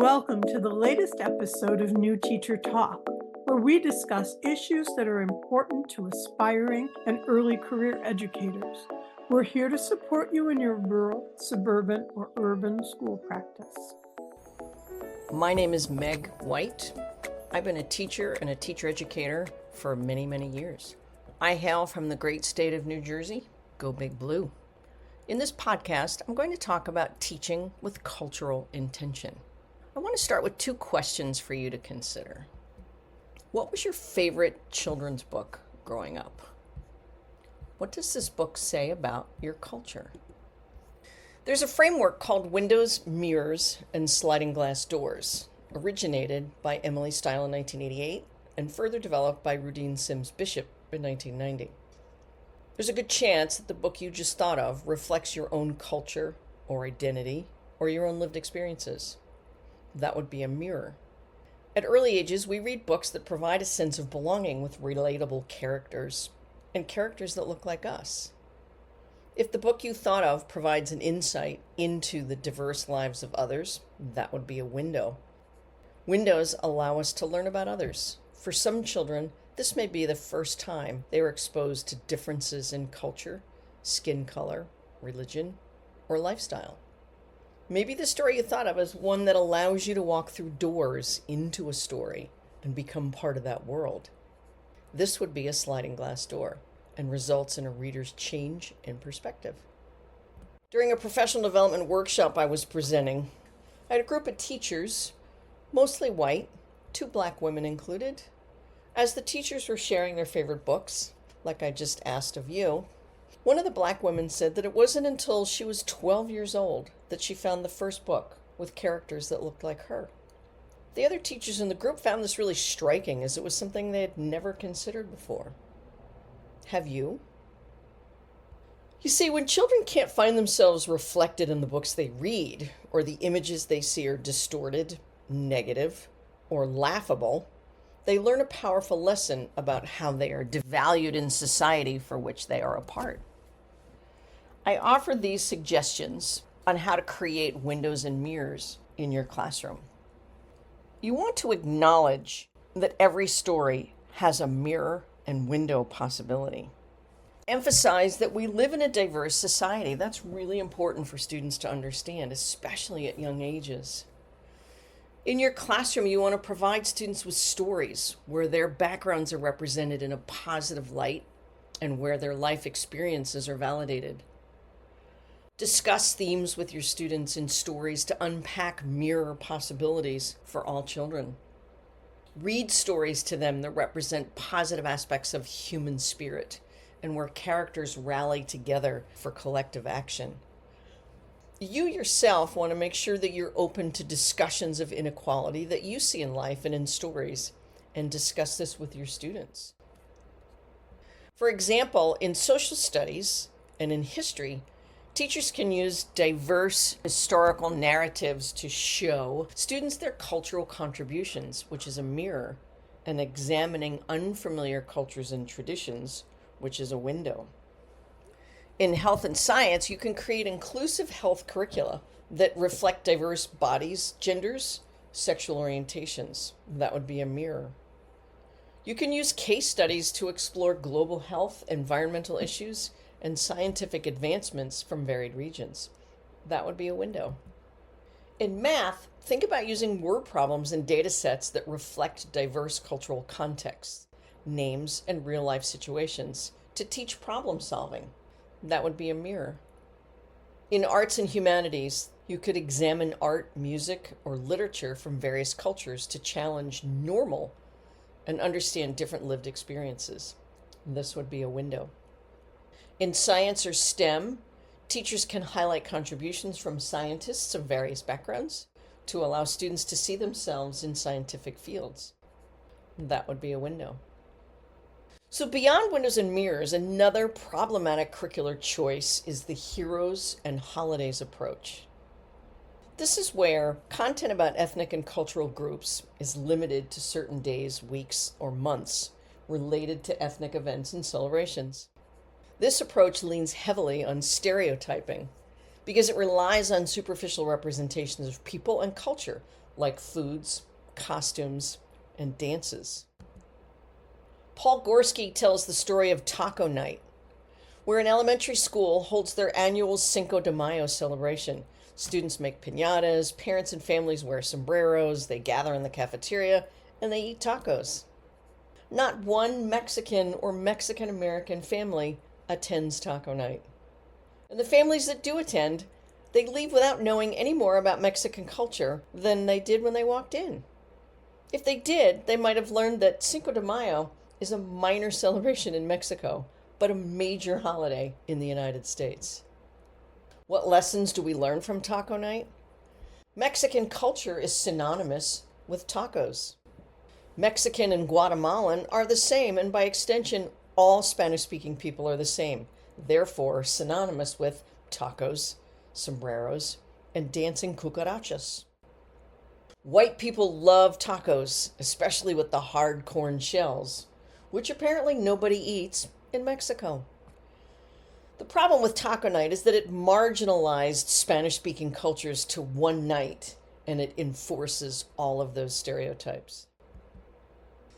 Welcome to the latest episode of New Teacher Talk, where we discuss issues that are important to aspiring and early career educators. We're here to support you in your rural, suburban, or urban school practice. My name is Meg White. I've been a teacher and a teacher educator for many, many years. I hail from the great state of New Jersey. Go Big Blue. In this podcast, I'm going to talk about teaching with cultural intention. I want to start with two questions for you to consider. What was your favorite children's book growing up? What does this book say about your culture? There's a framework called Windows, Mirrors, and Sliding Glass Doors, originated by Emily Stile in 1988 and further developed by Rudine Sims Bishop in 1990. There's a good chance that the book you just thought of reflects your own culture or identity or your own lived experiences. That would be a mirror. At early ages, we read books that provide a sense of belonging with relatable characters and characters that look like us. If the book you thought of provides an insight into the diverse lives of others, that would be a window. Windows allow us to learn about others. For some children, this may be the first time they were exposed to differences in culture, skin color, religion, or lifestyle. Maybe the story you thought of is one that allows you to walk through doors into a story and become part of that world. This would be a sliding glass door and results in a reader's change in perspective. During a professional development workshop I was presenting, I had a group of teachers, mostly white, 2 black women included. As the teachers were sharing their favorite books, like I just asked of you, one of the black women said that it wasn't until she was 12 years old that she found the first book with characters that looked like her. The other teachers in the group found this really striking, as it was something they had never considered before. Have you? You see, when children can't find themselves reflected in the books they read, or the images they see are distorted, negative, or laughable, they learn a powerful lesson about how they are devalued in society for which they are a part. I offer these suggestions on how to create windows and mirrors in your classroom. You want to acknowledge that every story has a mirror and window possibility. Emphasize that we live in a diverse society. That's really important for students to understand, especially at young ages. In your classroom, you want to provide students with stories where their backgrounds are represented in a positive light and where their life experiences are validated. Discuss themes with your students in stories to unpack mirror possibilities for all children. Read stories to them that represent positive aspects of human spirit and where characters rally together for collective action. You yourself want to make sure that you're open to discussions of inequality that you see in life and in stories, and discuss this with your students. For example, in social studies and in history, teachers can use diverse historical narratives to show students their cultural contributions, which is a mirror, and examining unfamiliar cultures and traditions, which is a window. In health and science, you can create inclusive health curricula that reflect diverse bodies, genders, sexual orientations. That would be a mirror. You can use case studies to explore global health, environmental issues, and scientific advancements from varied regions. That would be a window. In math, think about using word problems and data sets that reflect diverse cultural contexts, names, and real-life situations to teach problem solving. That would be a mirror. In arts and humanities, you could examine art, music, or literature from various cultures to challenge normal and understand different lived experiences. This would be a window. In science or STEM, teachers can highlight contributions from scientists of various backgrounds to allow students to see themselves in scientific fields. That would be a window. So beyond windows and mirrors, another problematic curricular choice is the heroes and holidays approach. This is where content about ethnic and cultural groups is limited to certain days, weeks, or months related to ethnic events and celebrations. This approach leans heavily on stereotyping because it relies on superficial representations of people and culture like foods, costumes, and dances. Paul Gorski tells the story of Taco Night, where an elementary school holds their annual Cinco de Mayo celebration. Students make piñatas, parents and families wear sombreros, they gather in the cafeteria, and they eat tacos. Not one Mexican or Mexican American family attends Taco Night. And the families that do attend, they leave without knowing any more about Mexican culture than they did when they walked in. If they did, they might have learned that Cinco de Mayo is a minor celebration in Mexico, but a major holiday in the United States. What lessons do we learn from Taco Night? Mexican culture is synonymous with tacos. Mexican and Guatemalan are the same, and by extension, all Spanish-speaking people are the same, therefore synonymous with tacos, sombreros, and dancing cucarachas. White people love tacos, especially with the hard corn shells, which apparently nobody eats in Mexico. The problem with Taco Night is that it marginalized Spanish-speaking cultures to one night, and it enforces all of those stereotypes.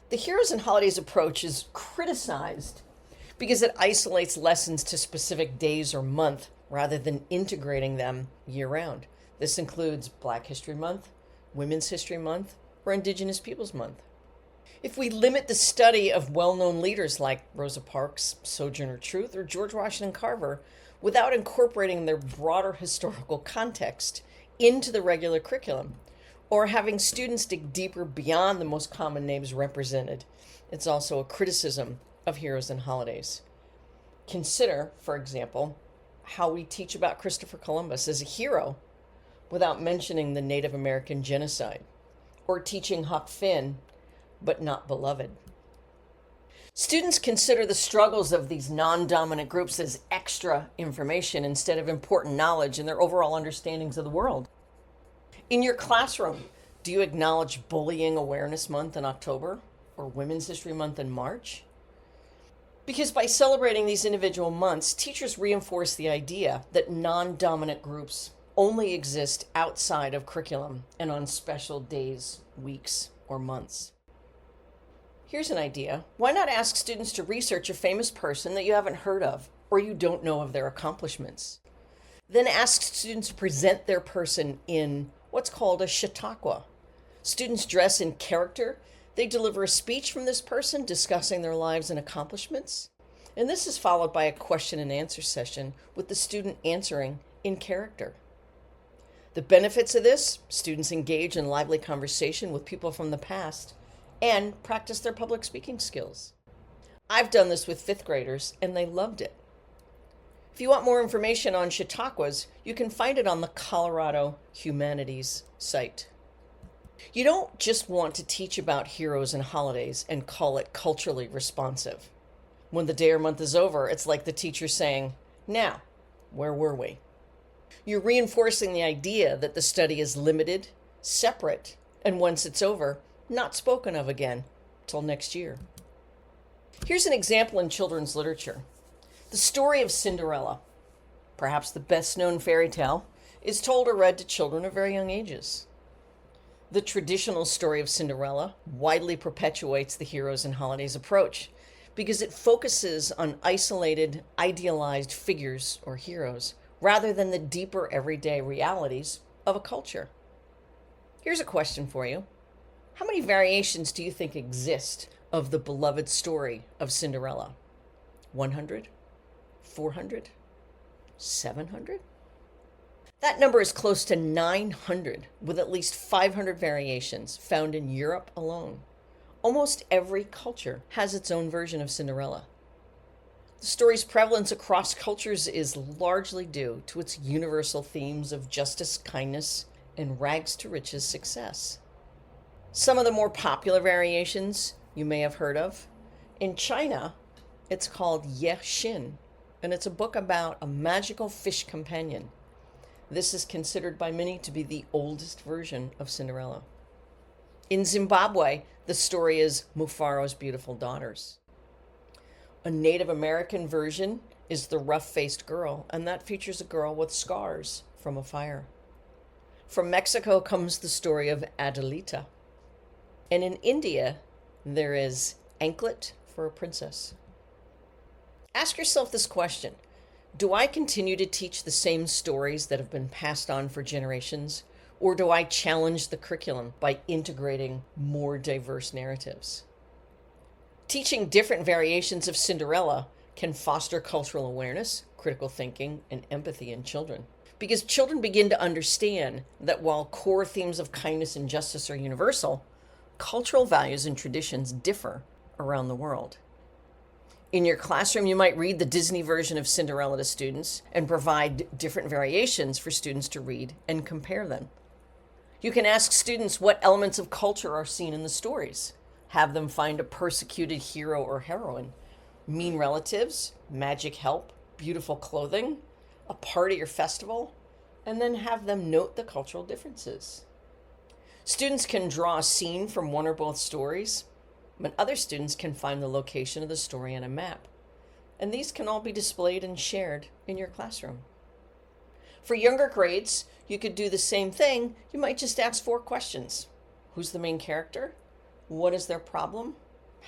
The Heroes and Holidays approach is criticized because it isolates lessons to specific days or month rather than integrating them year-round. This includes Black History Month, Women's History Month, or Indigenous Peoples Month. If we limit the study of well-known leaders like Rosa Parks, Sojourner Truth, or George Washington Carver without incorporating their broader historical context into the regular curriculum, or having students dig deeper beyond the most common names represented, it's also a criticism of Heroes and Holidays. Consider, for example, how we teach about Christopher Columbus as a hero without mentioning the Native American genocide, or teaching Huck Finn but not beloved. Students consider the struggles of these non-dominant groups as extra information instead of important knowledge in their overall understandings of the world. In your classroom, do you acknowledge Bullying Awareness Month in October or Women's History Month in March? Because by celebrating these individual months, teachers reinforce the idea that non-dominant groups only exist outside of curriculum and on special days, weeks, or months. Here's an idea. Why not ask students to research a famous person that you haven't heard of or you don't know of their accomplishments? Then ask students to present their person in what's called a chautauqua. Students dress in character. They deliver a speech from this person discussing their lives and accomplishments. And this is followed by a question and answer session with the student answering in character. The benefits of this, students engage in lively conversation with people from the past and practice their public speaking skills. I've done this with fifth graders and they loved it. If you want more information on chautauquas, you can find it on the Colorado Humanities site. You don't just want to teach about heroes and holidays and call it culturally responsive. When the day or month is over, it's like the teacher saying, "Now, where were we?" You're reinforcing the idea that the study is limited, separate, and once it's over, not spoken of again till next year. Here's an example in children's literature. The story of Cinderella, perhaps the best known fairy tale, is told or read to children of very young ages. The traditional story of Cinderella widely perpetuates the Heroes and Holidays approach because it focuses on isolated, idealized figures or heroes rather than the deeper everyday realities of a culture. Here's a question for you. How many variations do you think exist of the beloved story of Cinderella? 100? 400? 700? That number is close to 900, with at least 500 variations found in Europe alone. Almost every culture has its own version of Cinderella. The story's prevalence across cultures is largely due to its universal themes of justice, kindness, and rags to riches success. Some of the more popular variations you may have heard of. In China, it's called Ye Xin, and it's a book about a magical fish companion. This is considered by many to be the oldest version of Cinderella. In Zimbabwe, the story is Mufaro's Beautiful Daughters. A Native American version is The Rough-Faced Girl, and that features a girl with scars from a fire. From Mexico comes the story of Adelita. And in India, there is Anklet for a Princess. Ask yourself this question. Do I continue to teach the same stories that have been passed on for generations? Or do I challenge the curriculum by integrating more diverse narratives? Teaching different variations of Cinderella can foster cultural awareness, critical thinking, and empathy in children. Because children begin to understand that while core themes of kindness and justice are universal, cultural values and traditions differ around the world. In your classroom, you might read the Disney version of Cinderella to students and provide different variations for students to read and compare them. You can ask students what elements of culture are seen in the stories. Have them find a persecuted hero or heroine, mean relatives, magic help, beautiful clothing, a party or festival, and then have them note the cultural differences. Students can draw a scene from one or both stories, but other students can find the location of the story on a map. And these can all be displayed and shared in your classroom. For younger grades, you could do the same thing. You might just ask 4 questions. Who's the main character? What is their problem?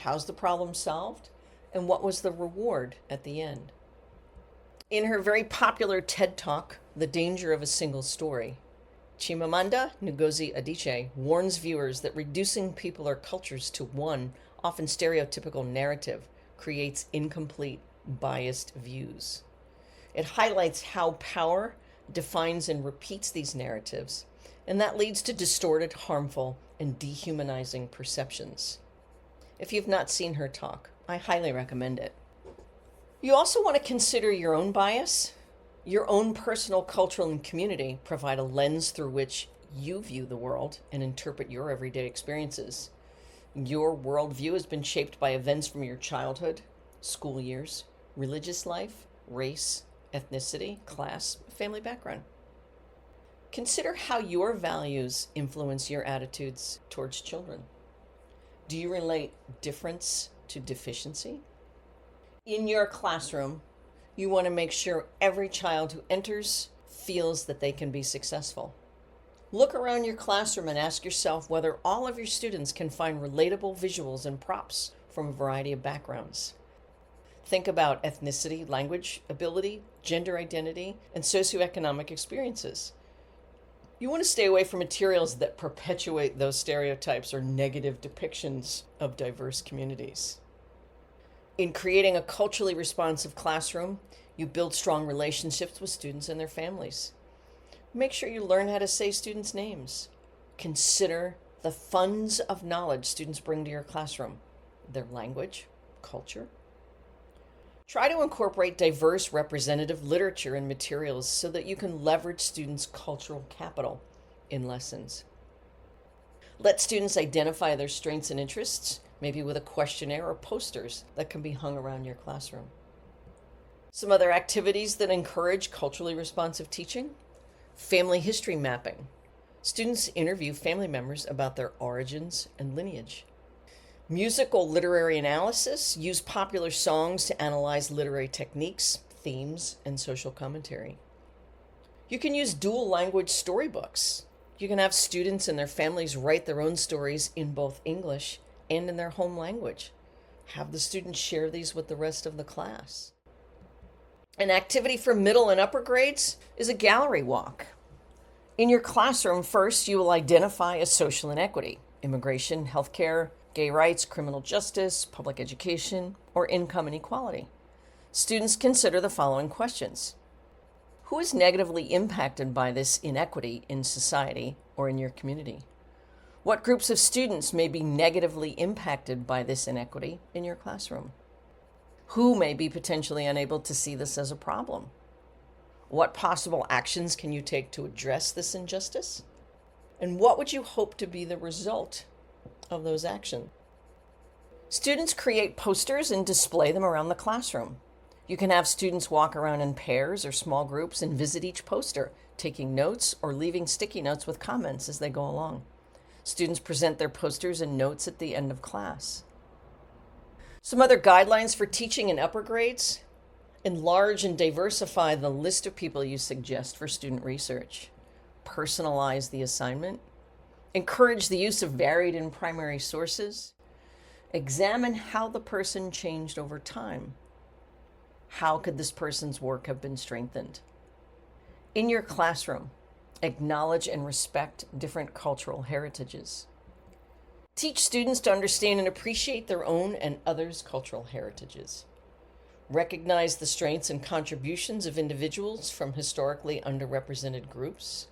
How's the problem solved? And what was the reward at the end? In her very popular TED Talk, The Danger of a Single Story, Chimamanda Ngozi Adichie warns viewers that reducing people or cultures to one, often stereotypical narrative creates incomplete, biased views. It highlights how power defines and repeats these narratives, and that leads to distorted, harmful, and dehumanizing perceptions. If you've not seen her talk, I highly recommend it. You also want to consider your own bias. Your own personal, cultural, and community provide a lens through which you view the world and interpret your everyday experiences. Your worldview has been shaped by events from your childhood, school years, religious life, race, ethnicity, class, family background. Consider how your values influence your attitudes towards children. Do you relate difference to deficiency? In your classroom, you want to make sure every child who enters feels that they can be successful. Look around your classroom and ask yourself whether all of your students can find relatable visuals and props from a variety of backgrounds. Think about ethnicity, language, ability, gender identity, and socioeconomic experiences. You want to stay away from materials that perpetuate those stereotypes or negative depictions of diverse communities. In creating a culturally responsive classroom, you build strong relationships with students and their families. Make sure you learn how to say students' names. Consider the funds of knowledge students bring to your classroom, their language, culture. Try to incorporate diverse representative literature and materials so that you can leverage students' cultural capital in lessons. Let students identify their strengths and interests, maybe with a questionnaire or posters that can be hung around your classroom. Some other activities that encourage culturally responsive teaching: family history mapping. Students interview family members about their origins and lineage. Musical literary analysis. Use popular songs to analyze literary techniques, themes, and social commentary. You can use dual language storybooks. You can have students and their families write their own stories in both English and in their home language. Have the students share these with the rest of the class. An activity for middle and upper grades is a gallery walk. In your classroom, first you will identify a social inequity: immigration, healthcare, gay rights, criminal justice, public education, or income inequality. Students consider the following questions. Who is negatively impacted by this inequity in society or in your community? What groups of students may be negatively impacted by this inequity in your classroom? Who may be potentially unable to see this as a problem? What possible actions can you take to address this injustice? And what would you hope to be the result of those actions? Students create posters and display them around the classroom. You can have students walk around in pairs or small groups and visit each poster, taking notes or leaving sticky notes with comments as they go along. Students present their posters and notes at the end of class. Some other guidelines for teaching in upper grades: enlarge and diversify the list of people you suggest for student research. personalize the assignment. Encourage the use of varied and primary sources. Examine how the person changed over time. How could this person's work have been strengthened? In your classroom, acknowledge and respect different cultural heritages. Teach students to understand and appreciate their own and others' cultural heritages. Recognize the strengths and contributions of individuals from historically underrepresented groups.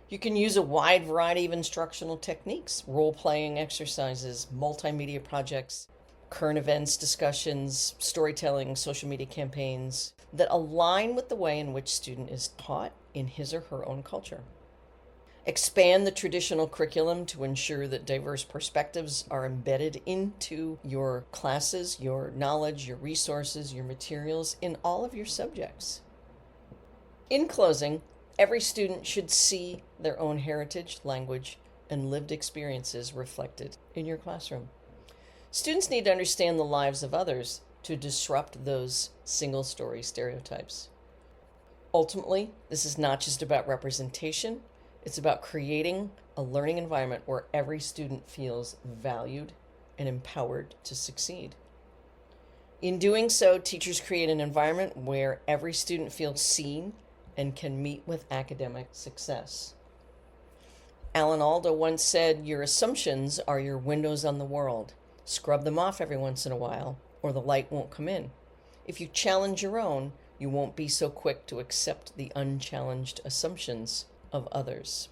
You can use a wide variety of instructional techniques, role-playing exercises, multimedia projects, current events discussions, storytelling, social media campaigns that align with the way in which student is taught in his or her own culture. Expand the traditional curriculum to ensure that diverse perspectives are embedded into your classes, your knowledge, your resources, your materials in all of your subjects. In closing, every student should see their own heritage, language, and lived experiences reflected in your classroom. Students need to understand the lives of others to disrupt those single-story stereotypes. Ultimately, this is not just about representation. It's about creating a learning environment where every student feels valued and empowered to succeed. In doing so, teachers create an environment where every student feels seen and can meet with academic success. Alan Alda once said, "Your assumptions are your windows on the world. Scrub them off every once in a while, or the light won't come in. If you challenge your own, you won't be so quick to accept the unchallenged assumptions of others."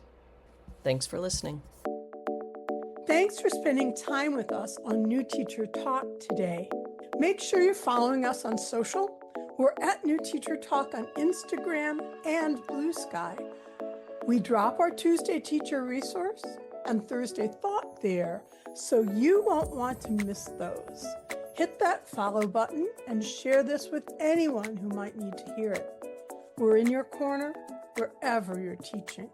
Thanks for listening. Thanks for spending time with us on New Teacher Talk today. Make sure you're following us on social. We're at New Teacher Talk on Instagram and Blue Sky. We drop our Tuesday teacher resource and Thursday thought there, so you won't want to miss those. Hit that follow button and share this with anyone who might need to hear it. We're in your corner wherever you're teaching.